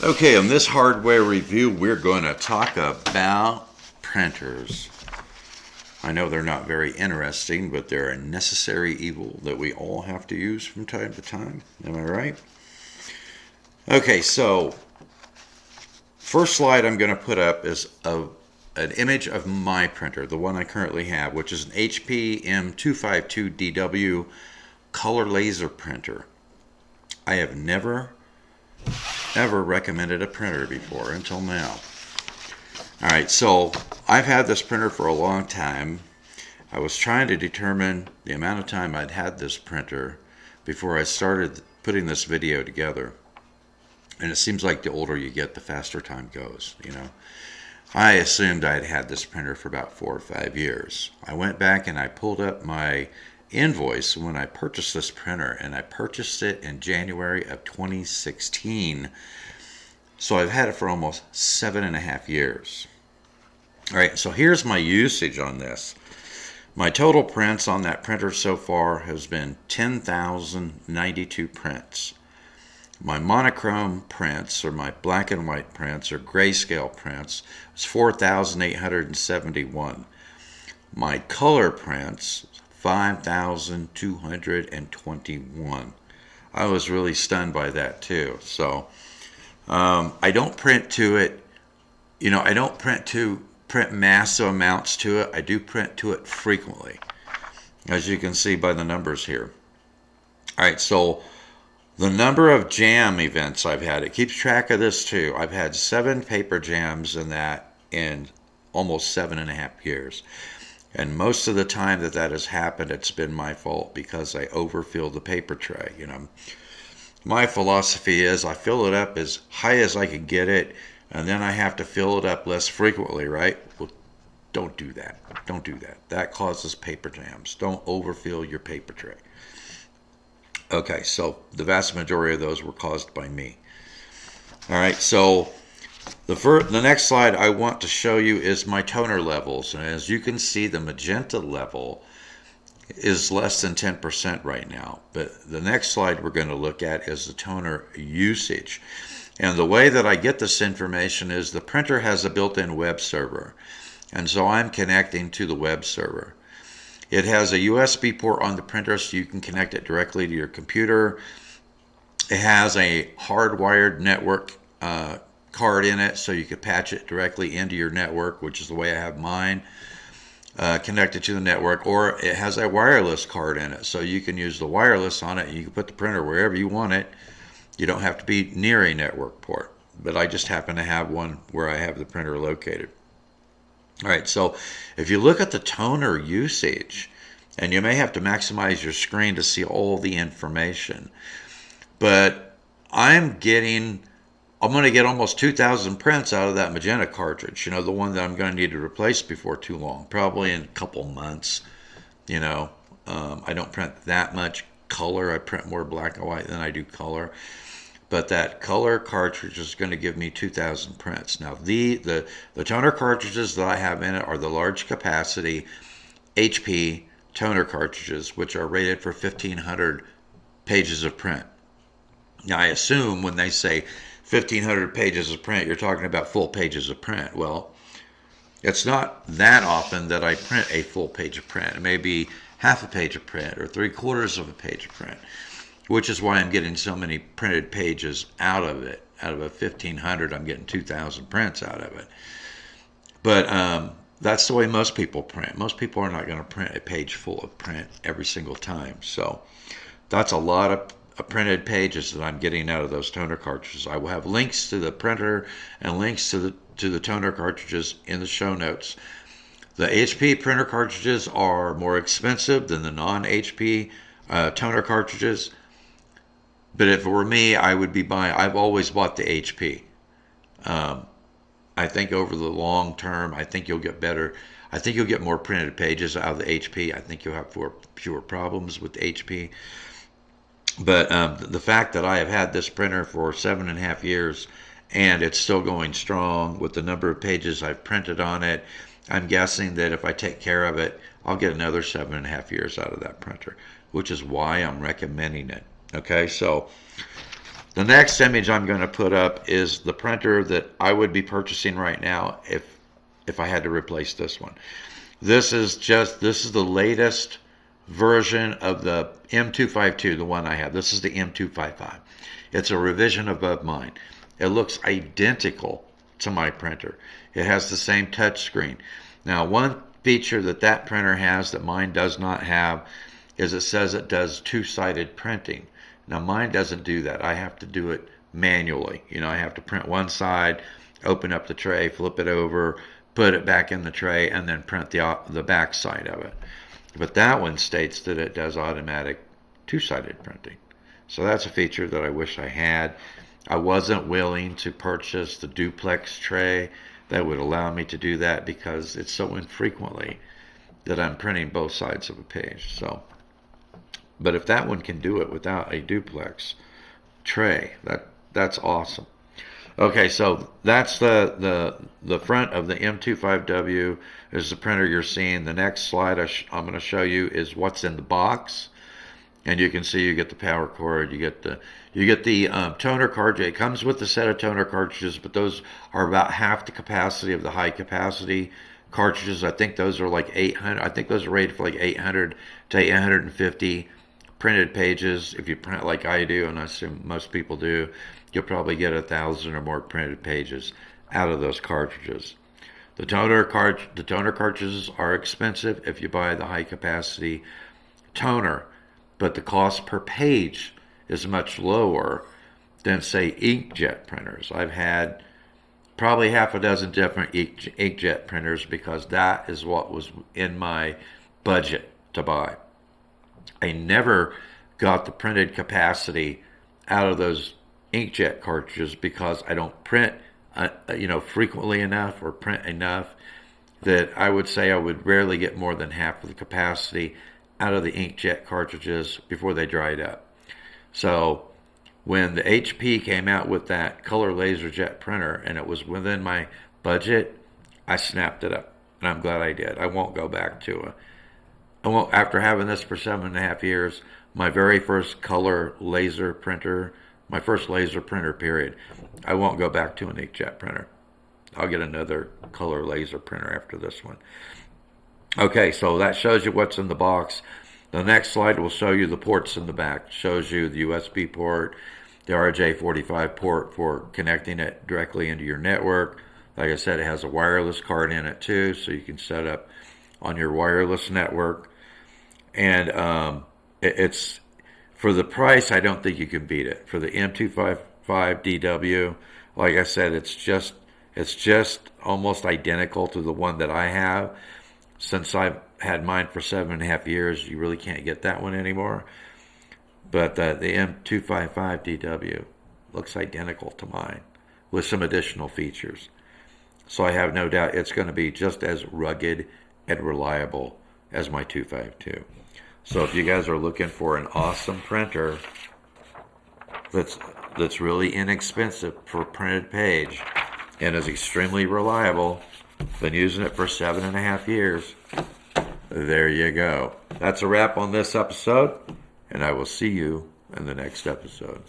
Okay, on this hardware review, we're going to talk about printers. I know they're not very interesting, but they're a necessary evil that we all have to use from time to time. Am I right? Okay, so first slide I'm going to put up is an image of my printer, the one I currently have, which is an HP M252DW color laser printer. I have never ever recommended a printer before until now. Alright, so I've had this printer for a long time. I was trying to determine the amount of time I'd had this printer before I started putting this video together. And it seems like the older you get, the faster time goes, you know. I assumed I'd had this printer for about 4 or 5 years. I went back and I pulled up my invoice when I purchased this printer, and I purchased it in January of 2016. So I've had it for almost 7.5 years. All right, so here's my usage on this. My total prints on that printer so far has been 10,092 prints. My monochrome prints, or my black and white prints, or grayscale prints, was 4,871. My color prints, 5,221. I was really stunned by that too. So I don't print to it, you know, I don't print massive amounts to it. I do print to it frequently, as you can see by the numbers here. All right, so the number of jam events I've had, it keeps track of this too. I've had 7 paper jams in that in almost 7.5 years. And most of the time that has happened, it's been my fault because I overfill the paper tray. You know, my philosophy is I fill it up as high as I can get it, and then I have to fill it up less frequently, right? Well, don't do that. Don't do that. That causes paper jams. Don't overfill your paper tray. Okay, so the vast majority of those were caused by me. All right, so the next slide I want to show you is my toner levels. And as you can see, the magenta level is less than 10% right now. But the next slide we're going to look at is the toner usage. And the way that I get this information is the printer has a built-in web server. And so I'm connecting to the web server. It has a USB port on the printer so you can connect it directly to your computer. It has a hardwired network card in it so you could patch it directly into your network, which is the way I have mine connected to the network. Or it has a wireless card in it so you can use the wireless on it and you can put the printer wherever you want it. You don't have to be near a network port, but I just happen to have one where I have the printer located. All right, so if you look at the toner usage, and you may have to maximize your screen to see all the information, but I'm going to get almost 2,000 prints out of that Magenta cartridge, you know, the one that I'm going to need to replace before too long, probably in a couple months. You know, I don't print that much color. I print more black and white than I do color. But that color cartridge is going to give me 2,000 prints. Now, the toner cartridges that I have in it are the large capacity HP toner cartridges, which are rated for 1,500 pages of print. Now, I assume when they say 1,500 pages of print, you're talking about full pages of print. Well, it's not that often that I print a full page of print. It may be half a page of print or 3/4 of a page of print, which is why I'm getting so many printed pages out of it. Out of a 1,500, I'm getting 2,000 prints out of it. But that's the way most people print. Most people are not going to print a page full of print every single time. So that's a lot of printed pages that I'm getting out of those toner cartridges. I will have links to the printer and links to the toner cartridges in the show notes. The HP printer cartridges are more expensive than the non-HP toner cartridges. But if it were me, I would be buying. I've always bought the HP. I think over the long term, I think you'll get better. I think you'll get more printed pages out of the HP. I think you'll have fewer problems with the HP. But the fact that I have had this printer for 7.5 years and it's still going strong with the number of pages I've printed on it, I'm guessing that if I take care of it, I'll get another 7.5 years out of that printer, which is why I'm recommending it. Okay, so The next image I'm going to put up is the printer that I would be purchasing right now if I had to replace this one. This is the latest version of the M252, the one I have. This is the M255. It's a revision above mine. It looks identical to my printer. It has the same touch screen. Now, one feature that printer has that mine does not have is it says it does two-sided printing. Now, mine doesn't do that. I have to do it manually. I have to print one side, open up the tray, flip it over, put it back in the tray, and then print the back side of it. But that one states that it does automatic two-sided printing. So that's a feature that I wish I had. I wasn't willing to purchase the Duplex tray that would allow me to do that because it's so infrequently that I'm printing both sides of a page. But if that one can do it without a Duplex tray, that's awesome. Okay, so that's the front of the M25W is the printer you're seeing. The next slide I'm going to show you is what's in the box, and you can see you get the power cord, you get the toner cartridge. It comes with a set of toner cartridges, but those are about half the capacity of the high capacity cartridges. I think those are like 800. I think those are rated for like 800 to 850 printed pages. If you print like I do, and I assume most people do, you'll probably get 1,000 or more printed pages out of those cartridges. The toner cartridges are expensive if you buy the high capacity toner, but the cost per page is much lower than, say, inkjet printers. I've had probably half a dozen different inkjet printers because that is what was in my budget to buy. I never got the printed capacity out of those inkjet cartridges because I don't print frequently enough or print enough that I would say I would rarely get more than half of the capacity out of the inkjet cartridges before they dried up. So when the HP came out with that color Laserjet printer and it was within my budget, I snapped it up, and I'm glad I did. I won't go back to it. After having this for 7.5 years, my very first color laser printer, my first laser printer period, I won't go back to an inkjet printer. I'll get another color laser printer after this one. Okay, so that shows you what's in the box. The next slide will show you the ports in the back. It shows you the USB port, the RJ45 port for connecting it directly into your network. Like I said, it has a wireless card in it too, so you can set up on your wireless network. And it's for the price, I don't think you can beat it. For the M255DW, like I said, it's just almost identical to the one that I have. Since I've had mine for 7.5 years, you really can't get that one anymore. But the M255DW looks identical to mine with some additional features. So I have no doubt it's going to be just as rugged and reliable as my 252. So if you guys are looking for an awesome printer that's really inexpensive for a printed page and is extremely reliable, been using it for 7.5 years, there you go. That's a wrap on this episode, and I will see you in the next episode.